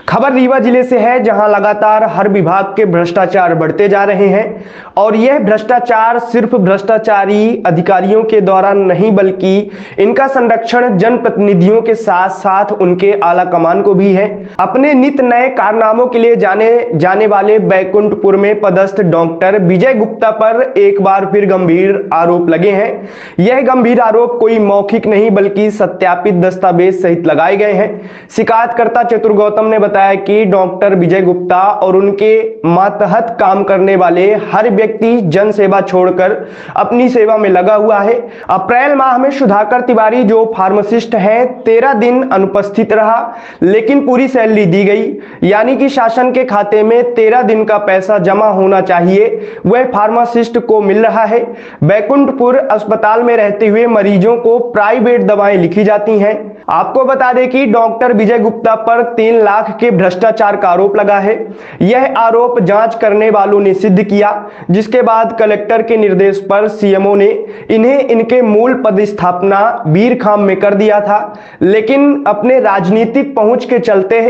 खबर रीवा जिले से है, जहां लगातार हर विभाग के भ्रष्टाचार बढ़ते जा रहे हैं और यह भ्रष्टाचार सिर्फ भ्रष्टाचारी अधिकारियों के द्वारा नहीं, बल्कि इनका संरक्षण जनप्रतिनिधियों के साथ साथ उनके आला कमान को भी है। अपने नित नए कारनामों के लिए जाने वाले बैकुंठपुर में पदस्थ डॉक्टर विजय गुप्ता पर एक बार फिर गंभीर आरोप लगे हैं। यह गंभीर आरोप कोई मौखिक नहीं बल्कि सत्यापित दस्तावेज सहित लगाए गए हैं। शिकायतकर्ता चतुर गौतम ने बताया कि डॉक्टर विजय गुप्ता और उनके मातहत काम करने वाले हर व्यक्ति जन सेवा छोड़कर अपनी सेवा में लगा हुआ है। अप्रैल माह में सुधाकर तिवारी जो फार्मासिस्ट हैं 13 दिन अनुपस्थित रहा, लेकिन पूरी सैलरी दी गई, यानी कि शासन के खाते में 13 दिन का पैसा जमा होना चाहिए, वह फार्मासिस्ट को मिल रहा है। बैकुंठपुर अस्पताल में रहते हुए मरीजों को प्राइवेट दवाएं लिखी जाती हैं। आपको बता दें कि डॉक्टर विजय गुप्ता पर 3 लाख के भ्रष्टाचार का आरोप लगा है। यह आरोप जांच करने वालों ने सिद्ध किया, जिसके बाद कलेक्टर के निर्देश पर सीएमओ ने इन्हें इनके मूल पदस्थापना बीरखाम में कर दिया था, लेकिन अपने राजनीतिक पहुंच के चलते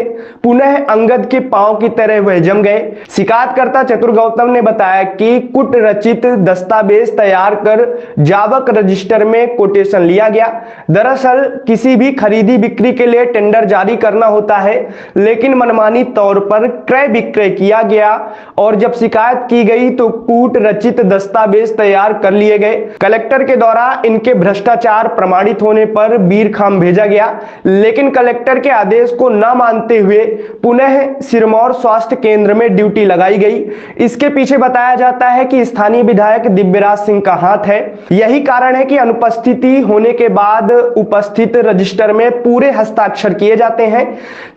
पुनः अंगद के पांव की तरह वह जम गए। शिकायतकर्ता चतुर गौतम ने बताया कि कुट रचित दस्तावेज तैयार कर जावक रजिस्टर में कोटेशन लिया गया। दरअसल किसी भी खरीदी बिक्री के लिए टेंडर जारी करना होता है, लेकिन मनमानी तौर पर क्रय विक्रय किया गया और जब शिकायत की गई तो कूट रचित दस्तावेज तैयार कर लिए गए। कलेक्टर के द्वारा इनके भ्रष्टाचार प्रमाणित होने पर बीरखाम भेजा गया, लेकिन कलेक्टर के आदेश को न मानते हुए पुनः सिरमौर स्वास्थ्य केंद्र में ड्यूटी लगाई गई। इसके पीछे बताया जाता है कि स्थानीय विधायक दिव्यराज सिंह का हाथ है। यही कारण है कि अनुपस्थिति होने के बाद उपस्थित रजिस्टर में पूरे हस्ताक्षर किए जाते हैं।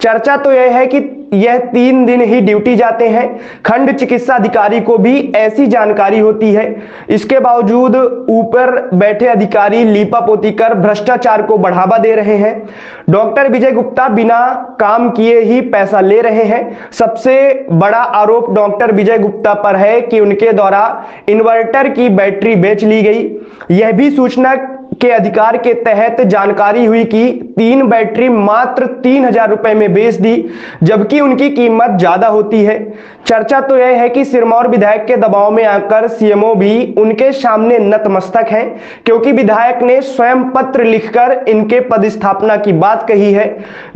चर्चा तो यह है कि यह 3 दिन ही ड्यूटी जाते हैं। खंड चिकित्सा अधिकारी को भी ऐसी जानकारी होती है, इसके बावजूद ऊपर बैठे अधिकारी लीपापोती कर भ्रष्टाचार को बढ़ावा दे रहे हैं। डॉक्टर विजय गुप्ता बिना काम किए ही पैसा ले रहे हैं। सबसे बड़ा आरोप डॉक्टर विजय गुप्ता पर है कि उनके द्वारा इन्वर्टर की बैटरी बेच ली गई। यह भी सूचना के अधिकार के तहत जानकारी हुई कि 3 बैटरी मात्र 3000 रुपए में बेच दी, जबकि उनकी कीमत ज्यादा होती है। चर्चा तो यह है कि सिरमौर विधायक के दबाव में आकर सीएमओ भी उनके सामने नतमस्तक हैं, क्योंकि विधायक ने स्वयं पत्र लिखकर इनके पदस्थापना की बात कही है,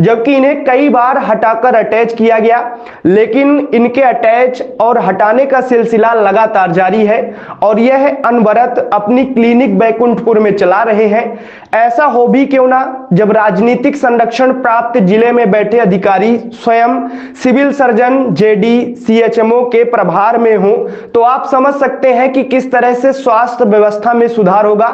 जबकि इन्हें कई बार हटाकर अटैच किया गया, लेकिन इनके अटैच और हटाने का सिलसिला लगातार जारी है और यह अनवरत अपनी क्लिनिक बैकुंठपुर में चला रहे हैं। ऐसा हो भी क्यों ना, जब राजनीतिक संरक्षण प्राप्त जिले में बैठे अधिकारी स्वयं सिविल सर्जन, जेडी, सीएचएमओ के प्रभार में हो, तो आप समझ सकते हैं कि किस तरह से स्वास्थ्य व्यवस्था में सुधार होगा।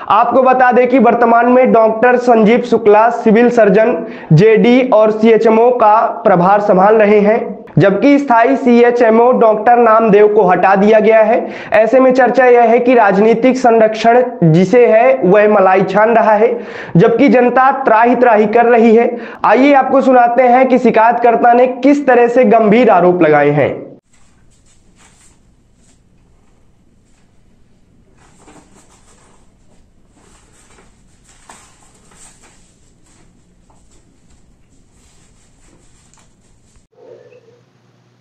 आपको बता दें कि वर्तमान में doctor Sanjeev Shukla civil surgeon, JD और सीएचएमओ का प्रभार संभाल रहे हैं, जबकि स्थायी सीएचएमओ डॉक्टर नामदेव को हटा दिया गया है। ऐसे में चर्चा यह है कि राजनीतिक संरक्षण जिसे है वह मलाई छान रहा है, जबकि जनता त्राही त्राही कर रही है। आइए आपको सुनाते हैं कि शिकायतकर्ता ने किस तरह से गंभीर आरोप लगाए हैं।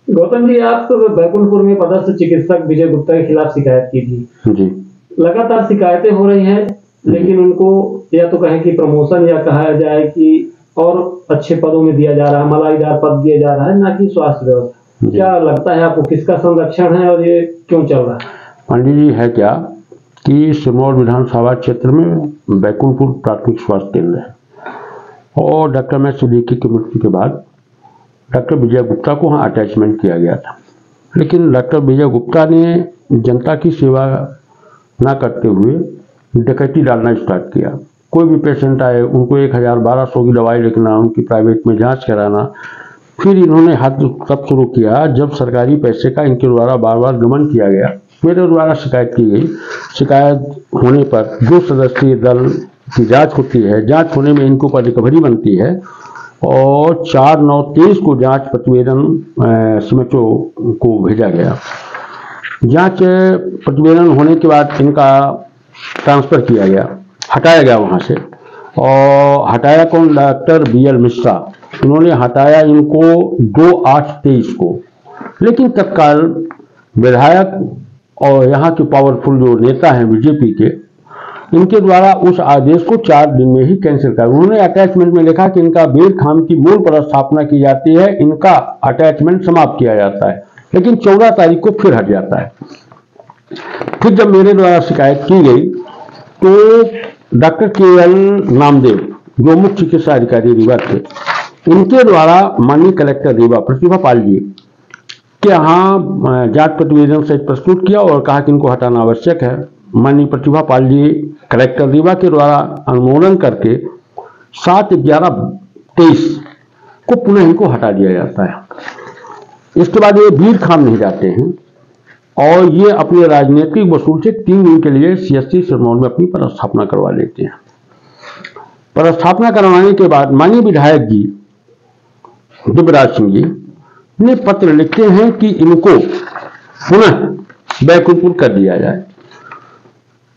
गौतम जी, आप तो बैकुंठपुर में पदस्थ चिकित्सक विजय गुप्ता के खिलाफ शिकायत की थी जी। लगातार शिकायतें हो रही हैं, लेकिन उनको या तो कहें कि प्रमोशन या कहा जाए कि और अच्छे पदों में दिया जा रहा है, मलाईदार पद दिया जा रहा है, ना कि स्वास्थ्य व्यवस्था। क्या लगता है आपको, किसका संरक्षण है और ये क्यों चल रहा है? पंडित जी, है क्या कि सिरमौर विधानसभा क्षेत्र में बैकुंठपुर प्राथमिक स्वास्थ्य केंद्र है और डॉक्टर महेश सिद्दीकी की मृत्यु के बाद डॉक्टर विजय गुप्ता को वहाँ अटैचमेंट किया गया था, लेकिन डॉक्टर विजय गुप्ता ने जनता की सेवा ना करते हुए डकैती डालना स्टार्ट किया। कोई भी पेशेंट आए उनको 1000-1200 की दवाई लिखना, उनकी प्राइवेट में जांच कराना। फिर इन्होंने हाथ तब शुरू किया जब सरकारी पैसे का इनके द्वारा बार बार गमन किया गया। मेरे द्वारा शिकायत की गई। शिकायत होने पर 2 सदस्यीय दल की जाँच होती है। जाँच होने में इनके ऊपर रिकवरी बनती है और 4/9/23 को जांच प्रतिवेदन सीएमओ को भेजा गया। जांच प्रतिवेदन होने के बाद इनका ट्रांसफ़र किया गया, हटाया गया वहां से। और हटाया कौन? डॉक्टर BL मिश्रा, उन्होंने हटाया इनको 2/8/23 को, लेकिन तत्काल विधायक और यहाँ के पावरफुल जो नेता हैं बीजेपी के, इनके द्वारा उस आदेश को 4 दिन में ही कैंसिल कर, उन्होंने अटैचमेंट में लिखा कि इनका बेरखाम की मूल पदस्थापना की जाती है, इनका अटैचमेंट समाप्त किया जाता है, लेकिन 14 तारीख को फिर हट जाता है। फिर जब मेरे द्वारा शिकायत की गई तो डॉक्टर केएल नामदेव जो मुख्य चिकित्सा अधिकारी रीवा थे, उनके द्वारा माननीय कलेक्टर रीवा प्रतिभा पाल जी के यहाँ जांच प्रतिवेदन से प्रस्तुत किया और कहा कि इनको हटाना आवश्यक है। माननीय प्रतिभा पाल जी कलेक्टर रीवा के द्वारा अनुमोदन करके 7/11/23 को पुनः इनको हटा दिया जाता है। इसके बाद ये बीरखाम नहीं जाते हैं और ये अपने राजनीतिक वसूल से 3 दिन के लिए CSC सिरमौर में अपनी पदस्थापना करवा लेते हैं। पदस्थापना करवाने के बाद माननीय विधायक जी दिव्यराज सिंह जी ने पत्र लिखते हैं कि इनको पुनः बैकुंठपुर कर दिया जाए।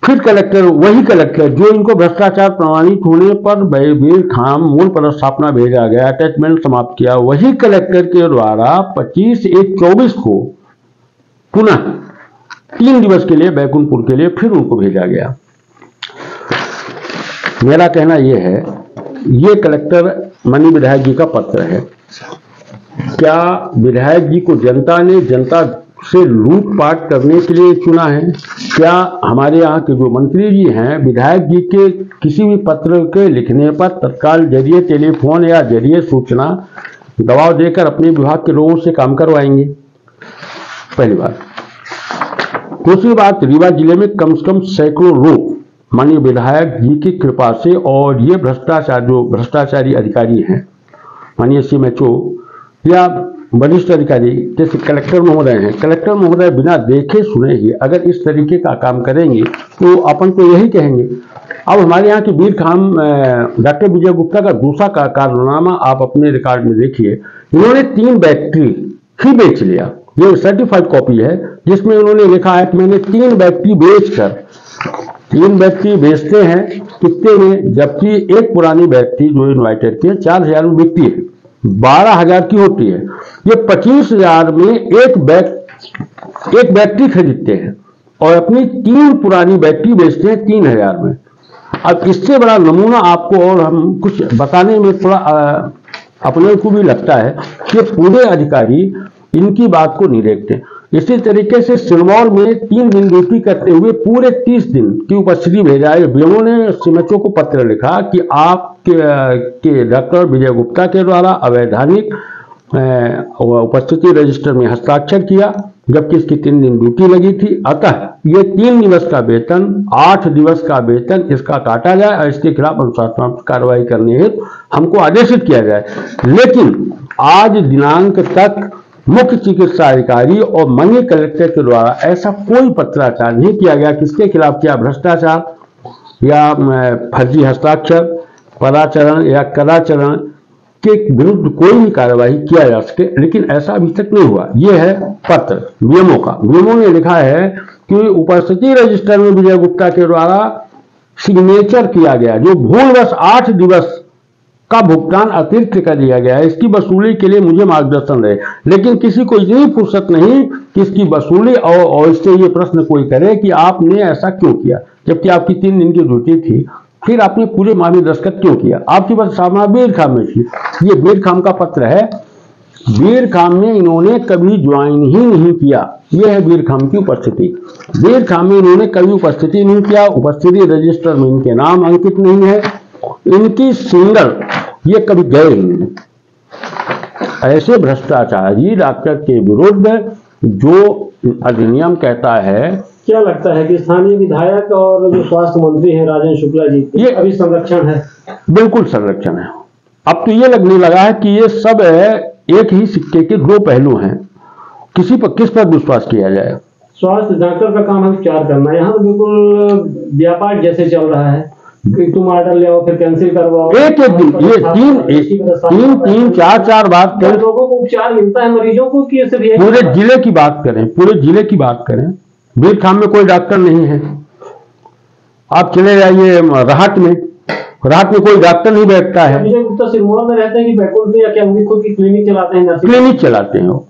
फिर कलेक्टर, वही कलेक्टर जो इनको भ्रष्टाचार प्रमाणित होने पर बेरखाम मूल पदस्थापना भेजा गया, अटैचमेंट समाप्त किया, वही कलेक्टर के द्वारा 25/1/24 को पुनः 3 दिवस के लिए बैकुंठपुर के लिए फिर उनको भेजा गया। मेरा कहना यह है, ये कलेक्टर माननीय विधायक जी का पत्र है। क्या विधायक जी को जनता से लूटपाट करने के लिए चुना है? क्या हमारे यहाँ के जो मंत्री जी हैं, विधायक जी के किसी भी पत्र के लिखने पर तत्काल जरिए टेलीफोन या जरिए सूचना दबाव देकर अपने विभाग के लोगों से काम करवाएंगे? पहली बात। दूसरी बात, रीवा जिले में कम से कम सैकड़ों लोग माननीय विधायक जी की कृपा से और ये भ्रष्टाचारी अधिकारी हैं, माननीय CMHO या वरिष्ठ अधिकारी जैसे कलेक्टर महोदय हैं, कलेक्टर महोदय बिना देखे सुने ही अगर इस तरीके का काम करेंगे तो अपन तो यही कहेंगे। अब हमारे यहाँ की बीरखाम डॉक्टर विजय गुप्ता का दूसरा कारनामा आप अपने रिकॉर्ड में देखिए, इन्होंने 3 बैटरी ही बेच लिया। ये सर्टिफाइड कॉपी है जिसमें उन्होंने लिखा है कि मैंने 3 बैटरी बेचकर, 3 बैटरी बेचते हैं कितने में, जबकि एक पुरानी बैटरी जो इन्वर्टर की 4,000 में बिकती है, 12,000 की होती है। ये 25,000 में एक बैटरी खरीदते हैं और अपनी 3 पुरानी बैटरी बेचते हैं 3,000 में। अब इससे बड़ा नमूना आपको और हम कुछ बताने में थोड़ा अपने को भी लगता है कि पूरे अधिकारी इनकी बात को नहीं देखते। इसी तरीके से सिरमौर में 3 दिन ड्यूटी करते हुए पूरे 30 दिन की उपस्थिति भेजा है। बीएमओ ने CMHO को पत्र लिखा कि आपके डॉक्टर विजय गुप्ता के द्वारा अवैधानिक उपस्थिति रजिस्टर में हस्ताक्षर किया, जबकि इसकी 3 दिन ड्यूटी लगी थी। अतः ये 3 दिवस का वेतन, 8 दिवस का वेतन इसका काटा जाए और इसके खिलाफ अनुशासनात्मक कार्रवाई करने हेतु हमको आदेशित किया जाए। लेकिन आज दिनांक तक मुख्य चिकित्सा अधिकारी और माननीय कलेक्टर के द्वारा ऐसा कोई पत्राचार नहीं किया गया। किसके खिलाफ किया? भ्रष्टाचार या फर्जी हस्ताक्षर, पराचरण या कदाचरण के विरुद्ध कोई भी कार्रवाई किया जा सके, लेकिन ऐसा अभी तक नहीं हुआ। यह है पत्र बीएमओ का। बीएमओ ने लिखा है कि उपस्थिति रजिस्टर में विजय गुप्ता के द्वारा सिग्नेचर किया गया जो भूलवश 8 दिवस का भुगतान अतिरिक्त कर दिया गया है, इसकी वसूली के लिए मुझे मार्गदर्शन रहे। लेकिन किसी को इतनी फुर्सत नहीं कि इसकी वसूली और इससे ये प्रश्न कोई करे कि आपने ऐसा क्यों किया, जबकि आपकी 3 दिन की ड्यूटी थी, फिर आपने पूरे मामले दस्तखत क्यों किया? आपकी पदस्थापना बेरखाम में थी। ये बेरखाम का पत्र है। बेरखाम में इन्होंने कभी ज्वाइन ही नहीं किया। यह है बेरखाम की उपस्थिति। बेरखाम में इन्होंने कभी उपस्थिति नहीं किया, उपस्थिति रजिस्टर में इनके नाम अंकित नहीं है, इनकी सिंगल ये कभी गए ही नहीं। ऐसे भ्रष्टाचारी डॉक्टर के विरुद्ध जो अधिनियम कहता है, क्या लगता है कि स्थानीय विधायक और जो स्वास्थ्य मंत्री हैं राजेंद्र शुक्ला जी, ये अभी संरक्षण है? बिल्कुल संरक्षण है। अब तो ये लगने लगा है कि ये सब एक ही सिक्के के 2 पहलू हैं। किस पर विश्वास किया जाए? स्वास्थ्य डॉक्टर का काम है उपचार करना, यहाँ तो बिल्कुल व्यापार जैसे चल रहा है कि तुम ऑर्डर ले आओ फिर कैंसिल करवाओ। एक दिन ये 3 4 बात करें, लोगों को उपचार मिलता है, मरीजों को कि सिर्फ पूरे जिले की बात करें, पूरे जिले की बात करें, बेरखाम में कोई डॉक्टर नहीं है। आप चले जाइए राहत में, रात में कोई डॉक्टर नहीं बैठता है। विजय गुप्ता सिरमौर में रहते हैं कि बैकुंठ में, या क्या उनकी खुद की क्लिनिक चलाते हैं? क्लिनिक चलाते हैं वो,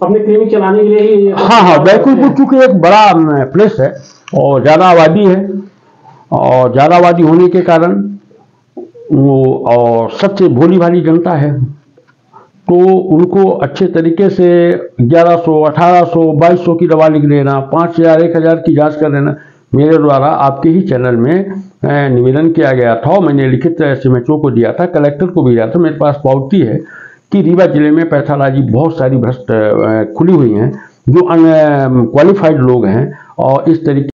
अपने क्लिनिक चलाने के लिए ही। हाँ, बैकुंठपुर चूंकि एक बड़ा प्लेस है और ज्यादा आबादी है, और ज्यादा आबादी होने के कारण वो और सबसे भोली भाली जनता है, तो उनको अच्छे तरीके से 1100, 1800, 2200 की दवा लिख लेना, 5000, 1000 की जांच कर लेना, मेरे द्वारा आपके ही चैनल में निवेदन किया गया था और मैंने लिखित एसएमएचओ को दिया था, कलेक्टर को भी दिया था। मेरे पास पावती है कि रीवा जिले में पैथोलॉजी बहुत सारी भ्रष्ट खुली हुई हैं, जो अनक्वालिफाइड लोग हैं और इस तरीके